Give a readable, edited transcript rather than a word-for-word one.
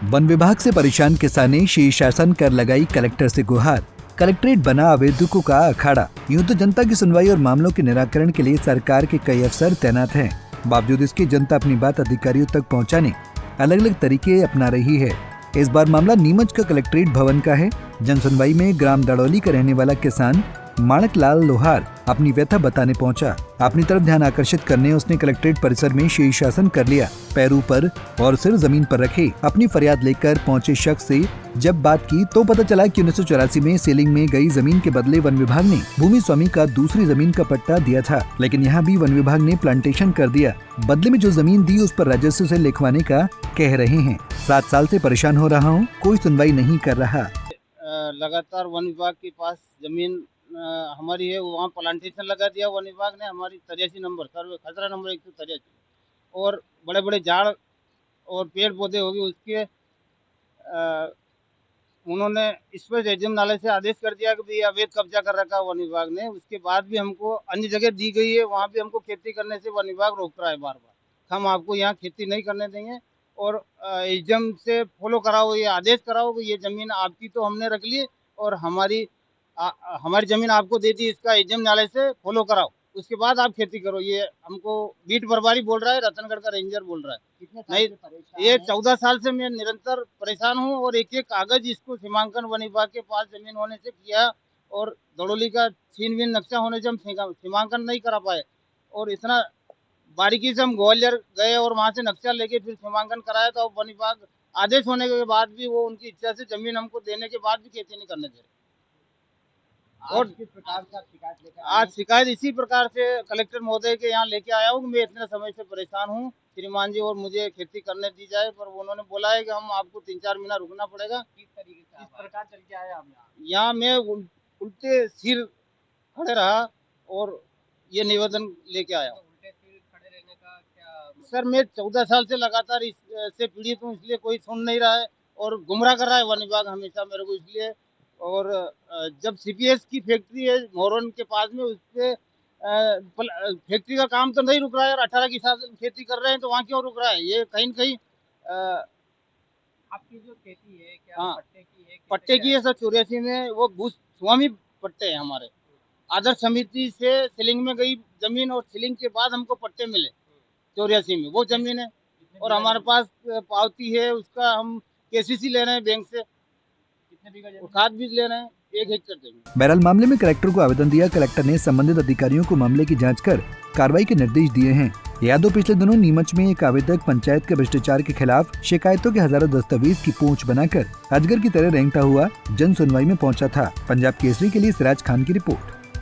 One विभाग से परेशान किसान ने शीर्षासन कर लगाई कलेक्टर से गुहार। कलेक्ट्रेट बना अवैधकों का अखाड़ा। यूं तो जनता की सुनवाई और मामलों के निराकरण के लिए सरकार के कई अफसर तैनात हैं। बावजूद इसके जनता अपनी बात अधिकारियों तक पहुंचाने अलग अलग तरीके अपना रही है। इस बार मामला नीमच का कलेक्ट्रेट भवन का है। जन सुनवाई में ग्राम दड़ौली का रहने वाला किसान माणक लाल लोहार अपनी व्यथा बताने पहुंचा। अपनी तरफ ध्यान आकर्षित करने उसने कलेक्ट्रेट परिसर में शीर्षासन कर लिया। पैरों पर और सिर जमीन पर रखे अपनी फरियाद लेकर पहुंचे शख्स से जब बात की तो पता चला कि 1984 में सीलिंग में गई जमीन के बदले वन विभाग ने भूमि स्वामी का दूसरी जमीन का पट्टा दिया था, लेकिन यहाँ भी वन विभाग ने प्लांटेशन कर दिया। बदले में जो जमीन दी उस पर राजस्व से लिखवाने का कह रहे हैं। 7 साल से परेशान हो रहा हूँ, कोई सुनवाई नहीं कर रहा। लगातार वन विभाग के पास जमीन हमारी है, वहाँ प्लांटेशन लगा दिया वन विभाग ने। हमारी 83 नंबर सर्वे खतरा नंबर 183 और बड़े बड़े झाड़ और पेड़ पौधे हो गए उसके उन्होंने इस पर एजम नाले से आदेश कर दिया कि भाई अवैध कब्जा कर रखा वन विभाग ने। उसके बाद भी हमको अन्य जगह दी गई है, वहाँ भी हमको खेती करने से वन विभाग रोक रहा है बार बार। हम आपको यहाँ खेती नहीं करने देंगे और एजम से फॉलो कराओ, ये आदेश कराओ कि ये जमीन आपकी तो हमने रख ली और हमारी जमीन आपको दे दी, इसका एजम नाले से फॉलो कराओ, उसके बाद आप खेती करो। ये हमको बीट बरबारी बोल रहा है, रतनगढ़ का रेंजर बोल रहा है। नहीं, ये 14 साल से मैं निरंतर परेशान हूँ और एक एक कागज इसको सीमांकन वन विभाग के पास जमीन होने से किया और दड़ौली का छीन-बीन नक्शा होने से हम सीमांकन नहीं करा पाए और इतना बारीकी से हम ग्वालियर गए और वहाँ से नक्शा लेके फिर सीमांकन कराया। तो वन विभाग आदेश होने के बाद भी वो उनकी इच्छा से जमीन हमको देने के बाद भी खेती नहीं करने दे रहे। और किस प्रकार का शिकायत लेकर आज शिकायत इसी प्रकार से कलेक्टर महोदय के यहाँ लेके आया हूँ। मैं इतने समय से परेशान हूँ श्रीमान जी और मुझे खेती करने दी जाए, पर उन्होंने बोला है कि हम आपको 3-4 महीना रुकना पड़ेगा। किस तरीके से किस प्रकार चल के आया हम यहाँ मैं उल्टे सिर खड़े रहा और ये निवेदन लेके आया। उल्टे सिर खड़े रहने का क्या सर, मैं 14 साल से लगातार इससे पीड़ित हूँ, इसलिए कोई सुन नहीं रहा है और गुमराह कर रहा है वन विभाग हमेशा मेरे को। इसलिए और जब सीपीएस की फैक्ट्री है मोरन के पास में, उससे फैक्ट्री का काम तो नहीं रुक रहा है और 18 की साथ खेती कर रहे हैं, तो वहाँ क्यों रुक रहा है? ये कहीं न कहीं आपकी जो खेती है क्या पट्टे की है? पट्टे की है सर। 84 में वो भूस्वामी पट्टे हैं हमारे। आदर्श समिति से सीलिंग में गई जमीन और सीलिंग के बाद हमको पट्टे मिले 84 में, वो जमीन है और हमारे पास पावती है उसका। हम केसीसी ले रहे हैं बैंक से, खाद बीज ले रहे हैं 1 हेक्टेयर जमीन। बहरहाल मामले में कलेक्टर को आवेदन दिया। कलेक्टर ने संबंधित अधिकारियों को मामले की जांच कर कार्रवाई के निर्देश दिए हैं। याद हो पिछले दिनों नीमच में एक आवेदक पंचायत के भ्रष्टाचार के खिलाफ शिकायतों के हजारों दस्तावेज की पूंछ बनाकर अजगर की तरह रेंगता हुआ जन सुनवाई में पहुंचा था। पंजाब केसरी के लिए सिराज खान की रिपोर्ट।